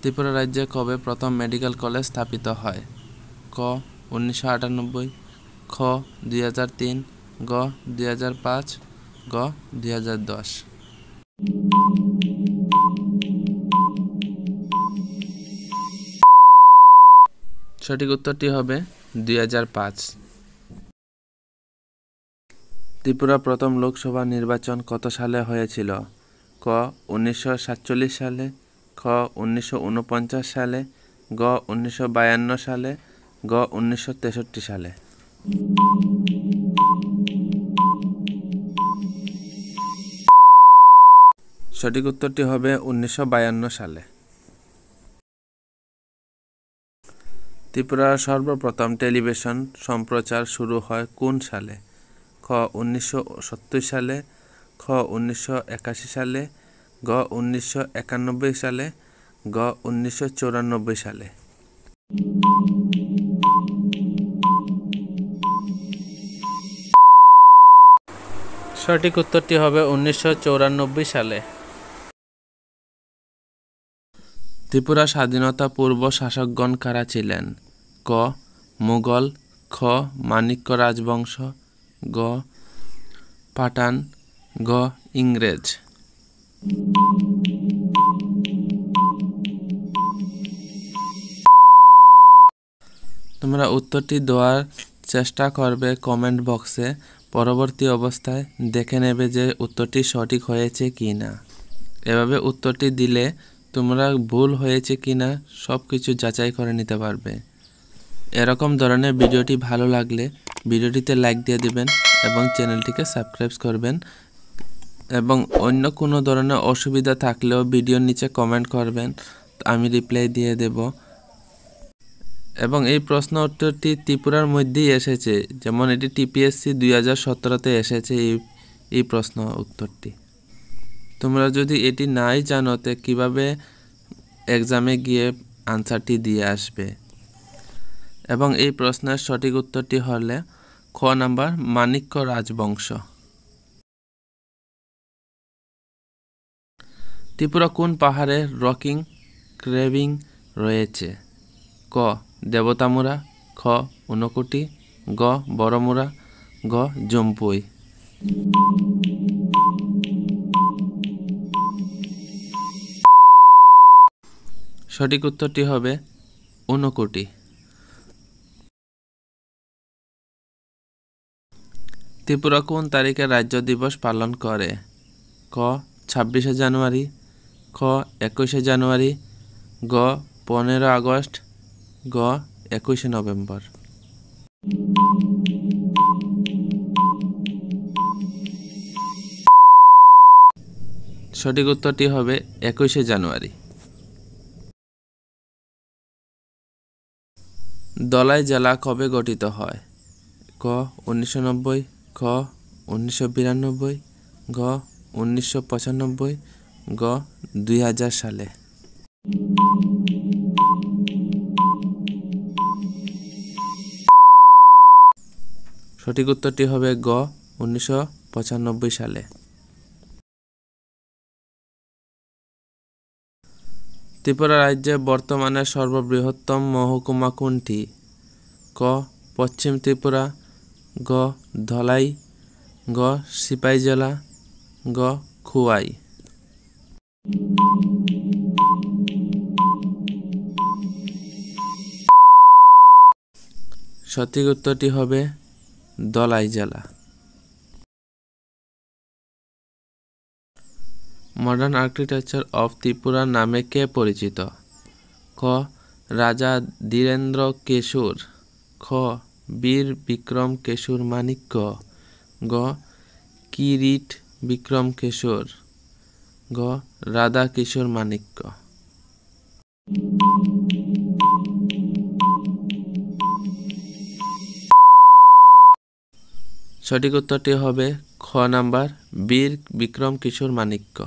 ত্রিপুরা রাজ্যে কবে প্রথম মেডিকেল কলেজ স্থাপিত হয়? ক 1998, খ 2003, গ 2005, গ 2010। সঠিক উত্তরটি হবে 2005। ত্রিপুরা প্রথম লোকসভা নির্বাচন কত সালে হয়েছিল? ক 1947 সালে, খ 1949 সালে, গ 1952 সালে, গ 1963 সালে। সঠিক উত্তরটি হবে 1952 সালে। ত্রিপুরার সর্বপ্রথম টেলিভিশন সম্প্রচার শুরু হয় কোন সালে? খ 1970 সালে, খ 1981 সালে, গ 1991 সালে, গ 1994 সালে। সঠিক উত্তরটি হবে 1994 সালে। ত্রিপুরা স্বাধীনতা পূর্ব শাসকগণ কারা ছিলেন? ক মুঘল, খ মাণিক্য রাজবংশ, গ পাঠান, গ ইংরেজ। তোমরা উত্তরটি দেওয়ার চেষ্টা করবে কমেন্ট বক্সে। পরবর্তী অবস্থায় দেখে নেবে যে উত্তরটি সঠিক হয়েছে কি না। এভাবে উত্তরটি দিলে তোমরা ভুল হয়েছে কি না সব কিছু যাচাই করে নিতে পারবে। এরকম ধরনের ভিডিওটি ভালো লাগলে ভিডিওটিতে লাইক দিয়ে দিবেন এবং চ্যানেলটিকে সাবস্ক্রাইব করবেন। এবং অন্য কোনো ধরনের অসুবিধা থাকলেও ভিডিওর নিচে কমেন্ট করবেন, আমি রিপ্লাই দিয়ে দেব। এবং এই প্রশ্ন উত্তরটি ত্রিপুরার মধ্যেই এসেছে, যেমন এটি টিপিএসসি 2017-তে এসেছে এই প্রশ্ন উত্তরটি। তোমরা যদি এটি নাই জানো তো কীভাবে এক্সামে গিয়ে আনসারটি দিয়ে আসবে। এবং এই প্রশ্নের সঠিক উত্তরটি হলে খ নাম্বার মাণিক্য রাজবংশ। ত্রিপুরা কোন পাহাড়ে রকিং ক্রেভিং রয়েছে? ক দেবতামুরা, খ ঊনকোটি, গ বড়মুরা, গ জম্পুই। সঠিক উত্তরটি হবে ঊনকোটি। ত্রিপুরা কোন তারিখে রাজ্য দিবস পালন করে? ক 26শে জানুয়ারি, খ 21শে জানুয়ারি, গ 15 আগস্ট, গ 21শে নভেম্বর। সঠিক উত্তরটি হবে 21শে জানুয়ারি। ধলাই জেলা কবে গঠিত হয়? ক 1990, খ 1992, গ 1995, গ 2000 সালে। সঠিক উত্তরটি হবে গ 1995 সালে। ত্রিপুরা রাজ্যে বর্তমানে সর্ববৃহত্তম মহকুমা কোনটি? ক পশ্চিম ত্রিপুরা, গ ধলাই, গ সিপাহীজলা, গ খোয়াই। সঠিক উত্তরটি হবে ধলাই জেলা। মডার্ন আর্কিটেকচার অফ ত্রিপুরা নামে কে পরিচিত? ক রাজা ধীরেন্দ্র কেশর, খ বীর বিক্রম কেশর মাণিক্য, গ কিরিট বিক্রম কেশর, গ রাধা কিশোর মাণিক্য। সঠিক উত্তরটি হবে খ নাম্বার বীর বিক্রম কিশোর মাণিক্য।